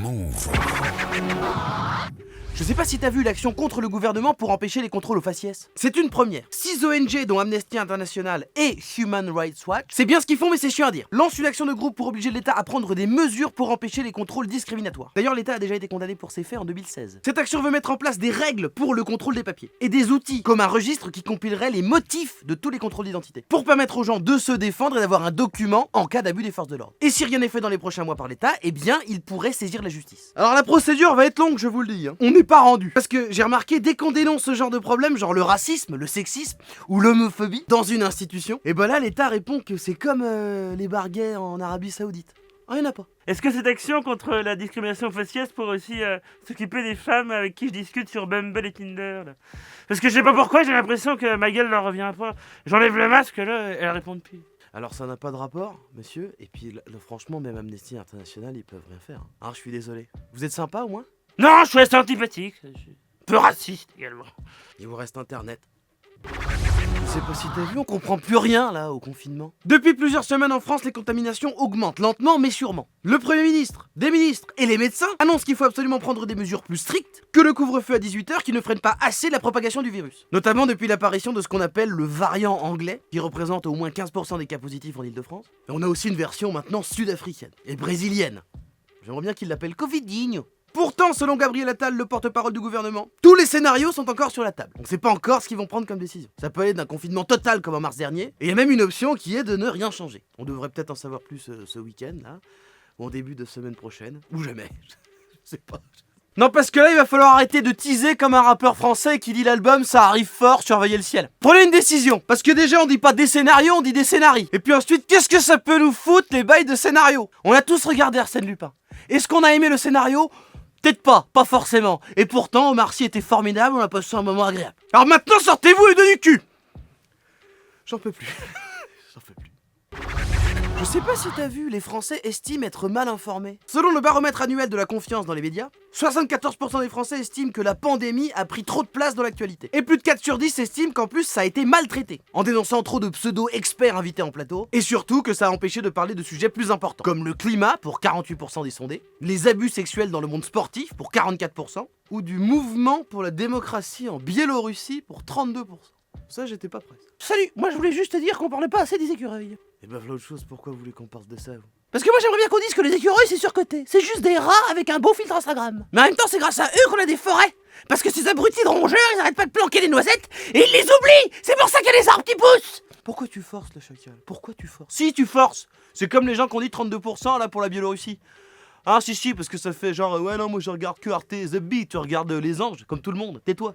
Move. Je sais pas si t'as vu l'action contre le gouvernement pour empêcher les contrôles aux faciès. C'est une première. 6 ONG dont Amnesty International et Human Rights Watch, c'est bien ce qu'ils font mais c'est chiant à dire, lancent une action de groupe pour obliger l'État à prendre des mesures pour empêcher les contrôles discriminatoires. D'ailleurs l'État a déjà été condamné pour ces faits en 2016. Cette action veut mettre en place des règles pour le contrôle des papiers et des outils comme un registre qui compilerait les motifs de tous les contrôles d'identité pour permettre aux gens de se défendre et d'avoir un document en cas d'abus des forces de l'ordre. Et si rien n'est fait dans les prochains mois par l'État, eh bien il pourrait saisir la justice. Alors la procédure va être longue, je vous le dis, hein. On n'est pas rendu. Parce que j'ai remarqué, dès qu'on dénonce ce genre de problème, genre le racisme, le sexisme ou l'homophobie dans une institution, et ben là l'État répond que c'est comme les barguets en Arabie Saoudite. Ah, y'en a pas. Est-ce que cette action contre la discrimination faciès pourrait aussi s'occuper des femmes avec qui je discute sur Bumble et Tinder là? Parce que je sais pas pourquoi, j'ai l'impression que ma gueule leur revient pas. J'enlève le masque là, elles répondent plus. Alors ça n'a pas de rapport, monsieur, et puis franchement, même Amnesty International, ils peuvent rien faire. Ah, je suis désolé. Vous êtes sympa au moins? Non, je suis assez antipathique. Je suis peu raciste également. Il vous reste internet. Je sais pas si t'as vu, on comprend plus rien là au confinement. Depuis plusieurs semaines en France, les contaminations augmentent lentement mais sûrement. Le Premier ministre, des ministres et les médecins annoncent qu'il faut absolument prendre des mesures plus strictes que le couvre-feu à 18h qui ne freine pas assez la propagation du virus. Notamment depuis l'apparition de ce qu'on appelle le variant anglais, qui représente au moins 15% des cas positifs en Ile-de-France. Et on a aussi une version maintenant sud-africaine et brésilienne. J'aimerais bien qu'ils l'appellent Covidinho. Pourtant, selon Gabriel Attal, le porte-parole du gouvernement, tous les scénarios sont encore sur la table. On sait pas encore ce qu'ils vont prendre comme décision. Ça peut aller d'un confinement total comme en mars dernier, et il y a même une option qui est de ne rien changer. On devrait peut-être en savoir plus ce week-end, là, ou en début de semaine prochaine, ou jamais. Je sais pas. Non, parce que là, il va falloir arrêter de teaser comme un rappeur français qui dit l'album, ça arrive fort, surveillez le ciel. Prenez une décision, parce que déjà, on dit pas des scénarios, on dit des scénarii. Et puis ensuite, qu'est-ce que ça peut nous foutre, les bails de scénarios? On a tous regardé Arsène Lupin. Est-ce qu'on a aimé le scénario? Peut-être pas forcément. Et pourtant, Omar Sy était formidable, on a passé un moment agréable. Alors maintenant, sortez-vous les deux du cul! J'en peux plus. J'en peux plus. Je sais pas si t'as vu, les Français estiment être mal informés. Selon le baromètre annuel de la confiance dans les médias, 74% des Français estiment que la pandémie a pris trop de place dans l'actualité. Et plus de 4 sur 10 estiment qu'en plus ça a été maltraité, en dénonçant trop de pseudo-experts invités en plateau, et surtout que ça a empêché de parler de sujets plus importants, comme le climat pour 48% des sondés, les abus sexuels dans le monde sportif pour 44%, ou du mouvement pour la démocratie en Biélorussie pour 32%. Ça, j'étais pas prêt. Salut, moi je voulais juste te dire qu'on parlait pas assez des écureuils. Et bah voilà autre chose, pourquoi vous voulez qu'on parle de ça, vous? Parce que moi j'aimerais bien qu'on dise que les écureuils c'est surcoté. C'est juste des rats avec un beau filtre Instagram. Mais en même temps c'est grâce à eux qu'on a des forêts. Parce que ces abrutis de rongeurs, ils arrêtent pas de planquer des noisettes et ils les oublient. C'est pour ça qu'il y a des arbres qui poussent. Pourquoi tu forces le chacal? Pourquoi tu forces? Si tu forces. C'est comme les gens qui ont dit 32% là pour la Biélorussie. Ah si, parce que ça fait genre ouais non moi je regarde que Arte The Bee, tu regardes les anges comme tout le monde. Tais-toi.